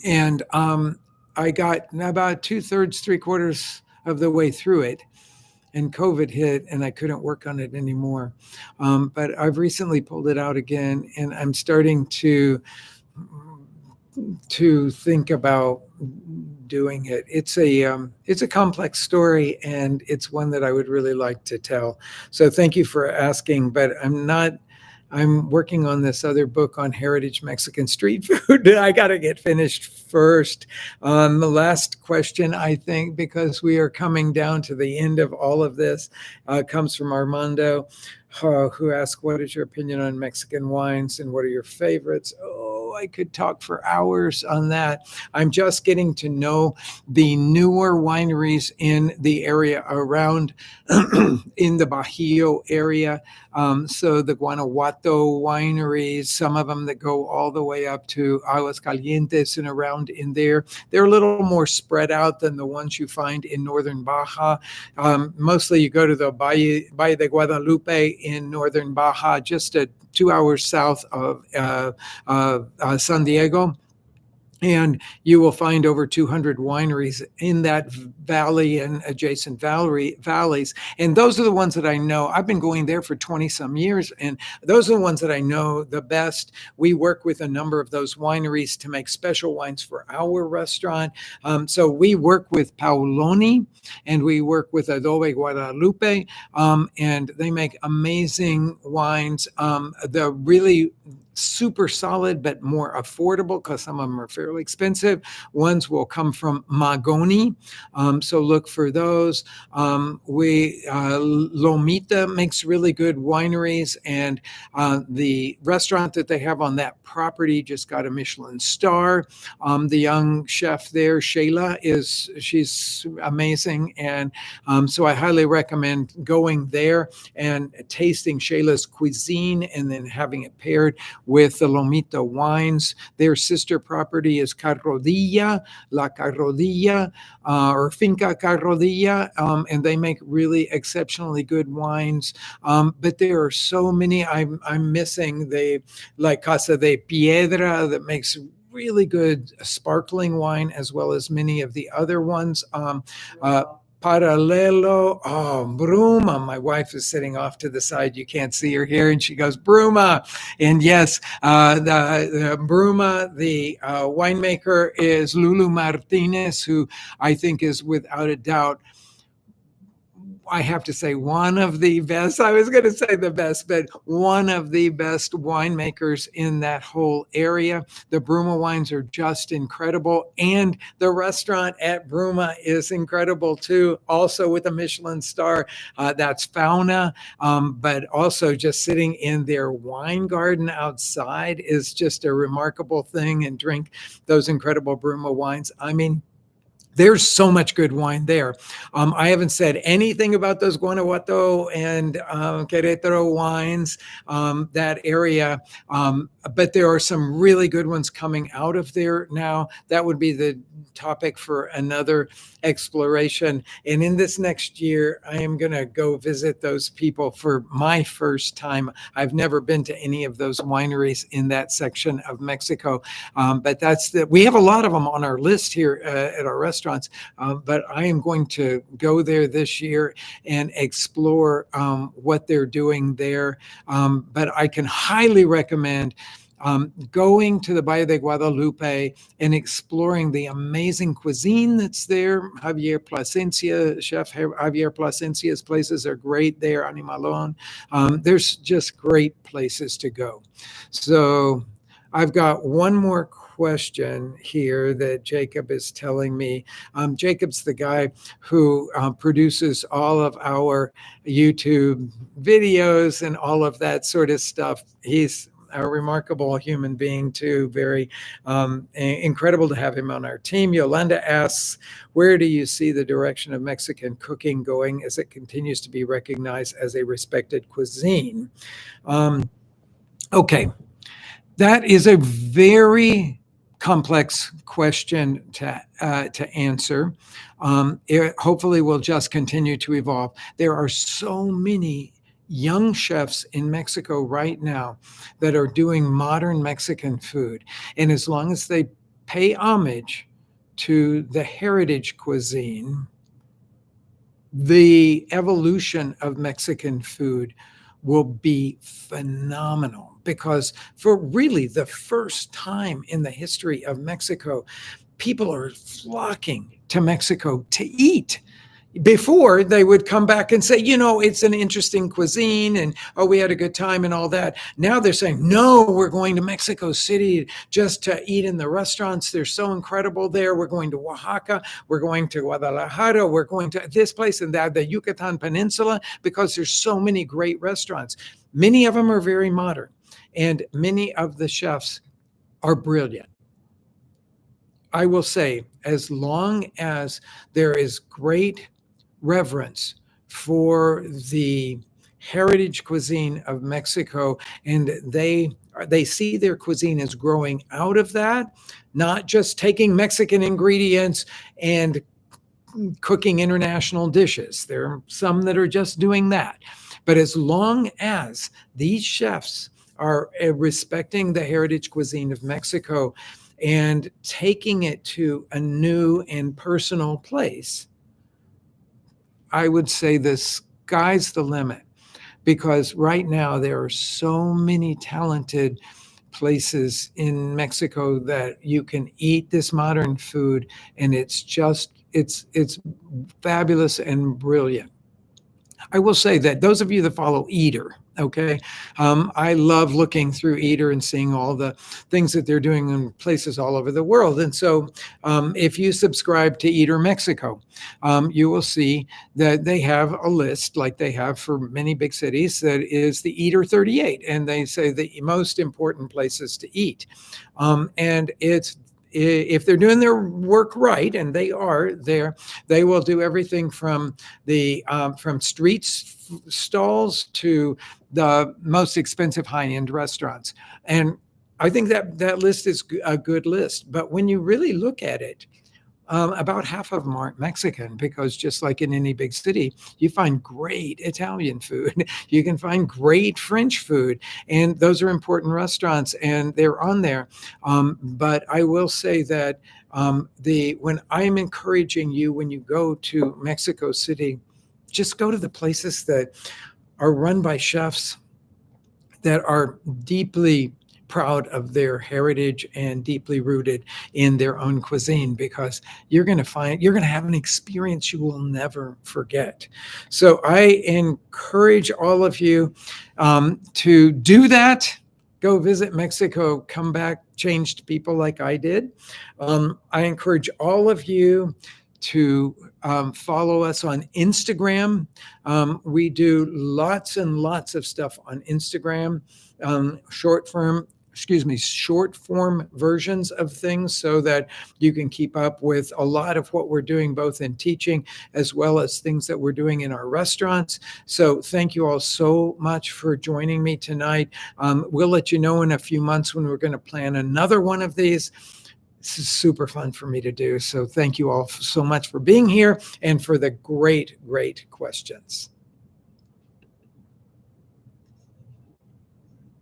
and I got about 2/3, 3/4 of the way through it, and COVID hit, and I couldn't work on it anymore. But I've recently pulled it out again, and I'm starting to think about doing it. It's a complex story, and it's one that I would really like to tell. So thank you for asking, but I'm not I'm working on this other book on heritage Mexican street food that I got to get finished first. The last question, I think, because we are coming down to the end of all of this, comes from Armando, who asked, "What is your opinion on Mexican wines and what are your favorites?" Oh, I could talk for hours on that. I'm just getting to know the newer wineries in the area around, in the Bajío area. So the Guanajuato wineries, some of them that go all the way up to Aguascalientes and around in there, they're a little more spread out than the ones you find in northern Baja. Mostly you go to the Valle de Guadalupe in northern Baja, just 2 hours south of San Diego. And you will find over 200 wineries in that valley and adjacent valleys. And those are the ones that I know. I've been going there for 20 some years, and those are the ones that I know the best. We work with a number of those wineries to make special wines for our restaurant. So we work with Paoloni and we work with Adobe Guadalupe, and they make amazing wines. The really super solid but more affordable, because some of them are fairly expensive ones, will come from Magoni. So look for those. Lomita makes really good wineries, and the restaurant that they have on that property just got a Michelin star. The young chef there, Shayla, she's amazing, and so I highly recommend going there and tasting Shayla's cuisine and then having it paired with the Lomita wines. Their sister property is Carrodilla, La Carrodilla, or Finca Carrodilla, and they make really exceptionally good wines. But there are so many. I'm missing the La Casa de Piedra that makes really good sparkling wine, as well as many of the other ones. Parallelo. Oh, Bruma. My wife is sitting off to the side. You can't see her here. And she goes, Bruma. And yes, the Bruma, the winemaker, is Lulu Martinez, who I think is without a doubt, I have to say, one of the best. I was going to say the best, but one of the best winemakers in that whole area. The Bruma wines are just incredible. And the restaurant at Bruma is incredible too, also with a Michelin star. That's Fauna. But also just sitting in their wine garden outside is just a remarkable thing, and drink those incredible Bruma wines. I mean, there's so much good wine there. I haven't said anything about those Guanajuato and Querétaro wines, that area, but there are some really good ones coming out of there now. That would be the topic for another exploration. And in this next year, I am going to go visit those people for my first time. I've never been to any of those wineries in that section of Mexico, but we have a lot of them on our list here at our restaurants. But I am going to go there this year and explore what they're doing there. But I can highly recommend going to the Valle de Guadalupe and exploring the amazing cuisine that's there. Chef Javier Plasencia's places are great there, Animalon. There's just great places to go. So I've got one more question here that Jacob is telling me. Jacob's the guy who produces all of our YouTube videos and all of that sort of stuff. He's a remarkable human being too. Very incredible to have him on our team. Yolanda asks, where do you see the direction of Mexican cooking going as it continues to be recognized as a respected cuisine? Okay, that is a very complex question to answer. It hopefully will just continue to evolve. There are so many young chefs in Mexico right now that are doing modern Mexican food. And as long as they pay homage to the heritage cuisine, the evolution of Mexican food will be phenomenal, because for really the first time in the history of Mexico, people are flocking to Mexico to eat. Before they would come back and say, it's an interesting cuisine and oh, we had a good time and all that. Now they're saying, no, we're going to Mexico City just to eat in the restaurants. They're so incredible there. We're going to Oaxaca. We're going to Guadalajara. We're going to this place and that, the Yucatan Peninsula, because there's so many great restaurants. Many of them are very modern, and many of the chefs are brilliant. I will say, as long as there is great reverence for the heritage cuisine of Mexico, and they see their cuisine as growing out of that, not just taking Mexican ingredients and cooking international dishes. There are some that are just doing that. But as long as these chefs are respecting the heritage cuisine of Mexico and taking it to a new and personal place, I would say the sky's the limit, because right now there are so many talented places in Mexico that you can eat this modern food, and it's fabulous and brilliant. I will say that those of you that follow Eater, okay, I love looking through Eater and seeing all the things that they're doing in places all over the world. And so if you subscribe to Eater Mexico, you will see that they have a list, like they have for many big cities, that is the Eater 38. And they say the most important places to eat. And if they're doing their work right, and they are there, they will do everything from the from street stalls to the most expensive high-end restaurants. And I think that list is a good list. But when you really look at it, about half of them aren't Mexican, because just like in any big city, you find great Italian food. You can find great French food, and those are important restaurants, and they're on there. But I will say that when I'm encouraging you, when you go to Mexico City, just go to the places that are run by chefs that are deeply proud of their heritage and deeply rooted in their own cuisine, because you're going to have an experience you will never forget. So I encourage all of you to do that. Go visit Mexico, come back changed people like I did. I encourage all of you to follow us on Instagram. We do lots and lots of stuff on Instagram, short form versions of things, so that you can keep up with a lot of what we're doing, both in teaching as well as things that we're doing in our restaurants. So thank you all so much for joining me tonight. We'll let you know in a few months when we're going to plan another one of these. This is super fun for me to do. So thank you all so much for being here and for the great, great questions.